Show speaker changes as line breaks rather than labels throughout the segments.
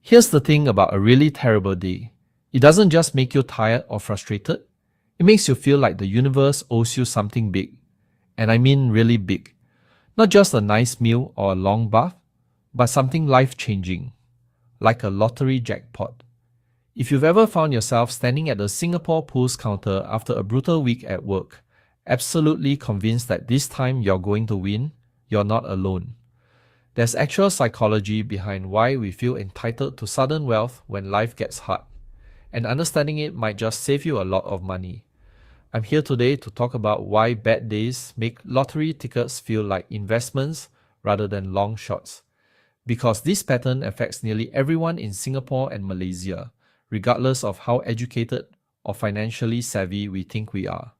Here's the thing about a really terrible day. It doesn't just make you tired or frustrated, it makes you feel like the universe owes you something big. And I mean really big. Not just a nice meal or a long bath, but something life-changing, like a lottery jackpot. If you've ever found yourself standing at the Singapore Pools counter after a brutal week at work, absolutely convinced that this time you're going to win, you're not alone. There's actual psychology behind why we feel entitled to sudden wealth when life gets hard, and understanding it might just save you a lot of money. I'm here today to talk about why bad days make lottery tickets feel like investments rather than long shots. Because this pattern affects nearly everyone in Singapore and Malaysia, regardless of how educated or financially savvy we think we are.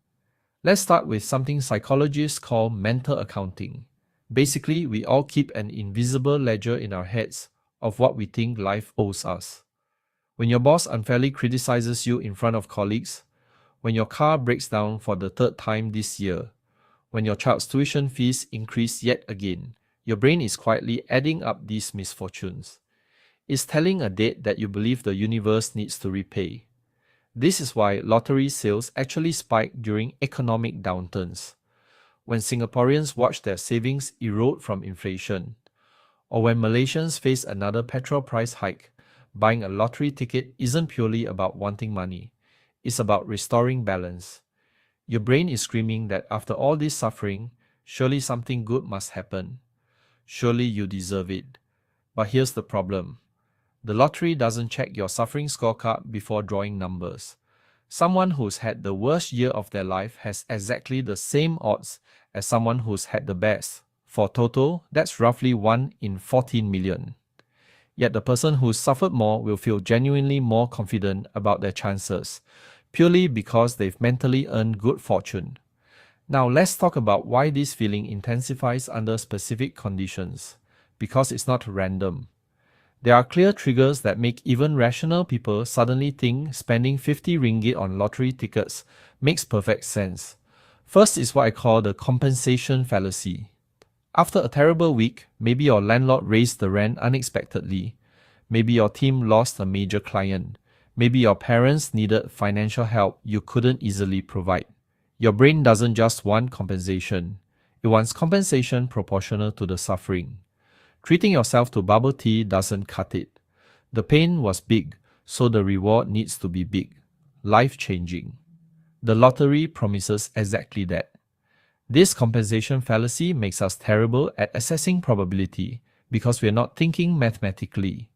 Let's start with something psychologists call mental accounting. Basically, we all keep an invisible ledger in our heads of what we think life owes us. When your boss unfairly criticizes you in front of colleagues, when your car breaks down for the third time this year, when your child's tuition fees increase yet again, your brain is quietly adding up these misfortunes. It's telling a debt that you believe the universe needs to repay. This is why lottery sales actually spike during economic downturns, when Singaporeans watch their savings erode from inflation, or when Malaysians face another petrol price hike. Buying a lottery ticket isn't purely about wanting money. It's about restoring balance. Your brain is screaming that after all this suffering, surely something good must happen. Surely you deserve it. But here's the problem. The lottery doesn't check your suffering scorecard before drawing numbers. Someone who's had the worst year of their life has exactly the same odds as someone who's had the best. For total, that's roughly 1 in 14 million. Yet the person who's suffered more will feel genuinely more confident about their chances, purely because they've mentally earned good fortune. Now let's talk about why this feeling intensifies under specific conditions, because it's not random. There are clear triggers that make even rational people suddenly think spending 50 ringgit on lottery tickets makes perfect sense. First is what I call the compensation fallacy. After a terrible week, maybe your landlord raised the rent unexpectedly. Maybe your team lost a major client. Maybe your parents needed financial help you couldn't easily provide. Your brain doesn't just want compensation. It wants compensation proportional to the suffering. Treating yourself to bubble tea doesn't cut it. The pain was big, so the reward needs to be big. Life-changing. The lottery promises exactly that. This compensation fallacy makes us terrible at assessing probability because we're not thinking mathematically.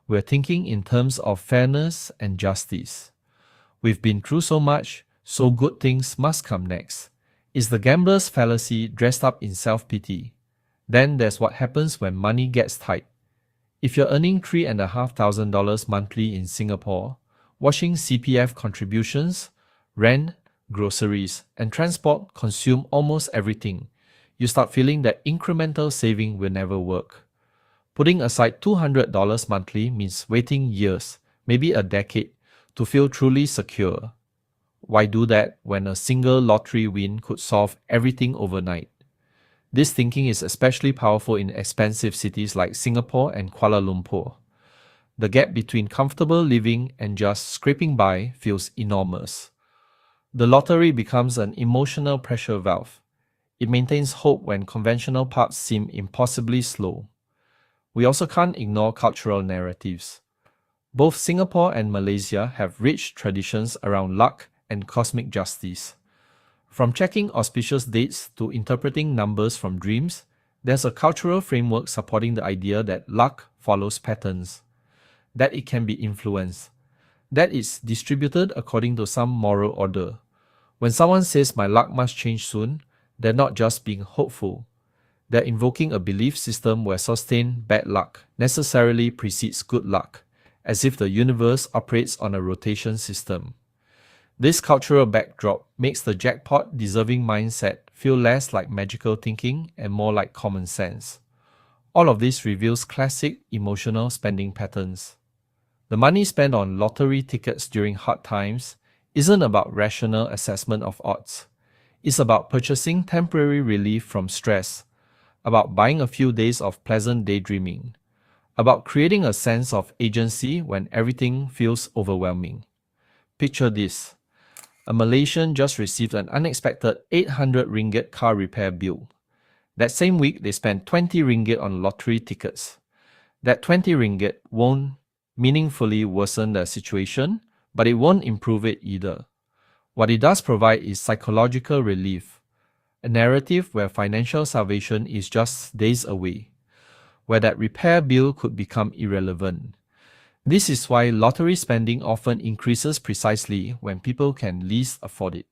We're thinking in terms of fairness and justice. We've been through so much, so good things must come next. It's the gambler's fallacy dressed up in self-pity. Then there's what happens when money gets tight. If you're earning $3,500 monthly in Singapore, washing CPF contributions, rent, groceries, and transport consume almost everything, you start feeling that incremental saving will never work. Putting aside $200 monthly means waiting years, maybe a decade, to feel truly secure. Why do that when a single lottery win could solve everything overnight? This thinking is especially powerful in expensive cities like Singapore and Kuala Lumpur. The gap between comfortable living and just scraping by feels enormous. The lottery becomes an emotional pressure valve. It maintains hope when conventional paths seem impossibly slow. We also can't ignore cultural narratives. Both Singapore and Malaysia have rich traditions around luck and cosmic justice. From checking auspicious dates to interpreting numbers from dreams, there's a cultural framework supporting the idea that luck follows patterns, that it can be influenced, that it's distributed according to some moral order. When someone says my luck must change soon, they're not just being hopeful. They're invoking a belief system where sustained bad luck necessarily precedes good luck, as if the universe operates on a rotation system. This cultural backdrop makes the jackpot deserving mindset feel less like magical thinking and more like common sense. All of this reveals classic emotional spending patterns. The money spent on lottery tickets during hard times isn't about rational assessment of odds. It's about purchasing temporary relief from stress, about buying a few days of pleasant daydreaming, about creating a sense of agency when everything feels overwhelming. Picture this. A Malaysian just received an unexpected 800 ringgit car repair bill. That same week, they spent 20 ringgit on lottery tickets. That 20 ringgit won't meaningfully worsen the situation, but it won't improve it either. What it does provide is psychological relief, a narrative where financial salvation is just days away, where that repair bill could become irrelevant. This is why lottery spending often increases precisely when people can least afford it.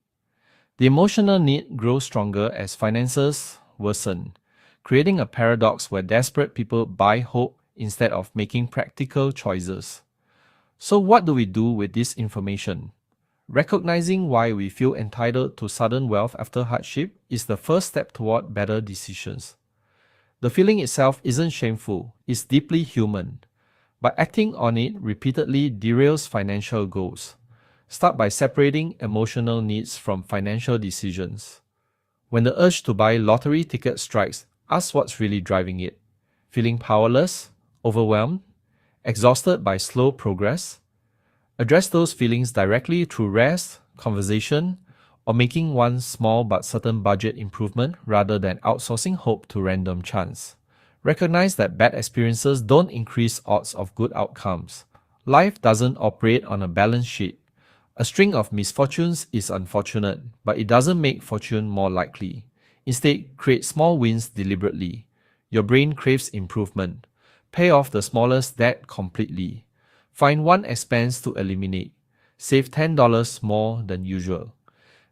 The emotional need grows stronger as finances worsen, creating a paradox where desperate people buy hope instead of making practical choices. So what do we do with this information? Recognizing why we feel entitled to sudden wealth after hardship is the first step toward better decisions. The feeling itself isn't shameful, it's deeply human. But acting on it repeatedly derails financial goals. Start by separating emotional needs from financial decisions. When the urge to buy lottery tickets strikes, ask what's really driving it. Feeling powerless, overwhelmed, exhausted by slow progress? Address those feelings directly through rest, conversation, or making one small but certain budget improvement rather than outsourcing hope to random chance. Recognize that bad experiences don't increase odds of good outcomes. Life doesn't operate on a balance sheet. A string of misfortunes is unfortunate, but it doesn't make fortune more likely. Instead, create small wins deliberately. Your brain craves improvement. Pay off the smallest debt completely. Find one expense to eliminate. Save $10 more than usual.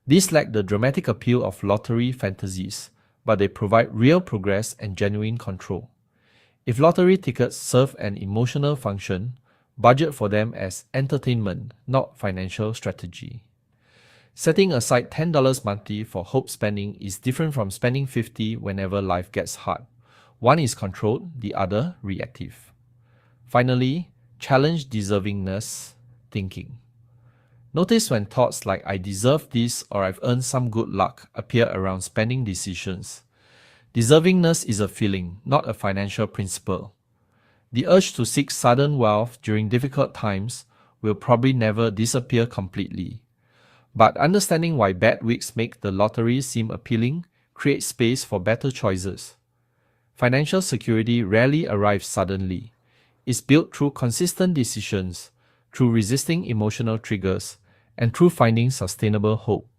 These lack the dramatic appeal of lottery fantasies, but they provide real progress and genuine control. If lottery tickets serve an emotional function, budget for them as entertainment, not financial strategy. Setting aside $10 monthly for hope spending is different from spending $50 whenever life gets hard. One is controlled, the other reactive. Finally, challenge deservingness thinking. Notice when thoughts like "I deserve this" or "I've earned some good luck" appear around spending decisions. Deservingness is a feeling, not a financial principle. The urge to seek sudden wealth during difficult times will probably never disappear completely. But understanding why bad weeks make the lottery seem appealing creates space for better choices. Financial security rarely arrives suddenly. It's built through consistent decisions, through resisting emotional triggers, and through finding sustainable hope.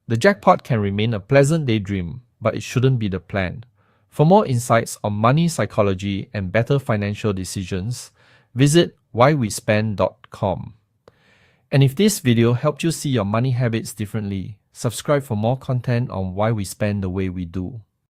The jackpot can remain a pleasant daydream, but it shouldn't be the plan. For more insights on money psychology and better financial decisions, visit WhyWeSpend.com. And if this video helped you see your money habits differently, subscribe for more content on why we spend the way we do.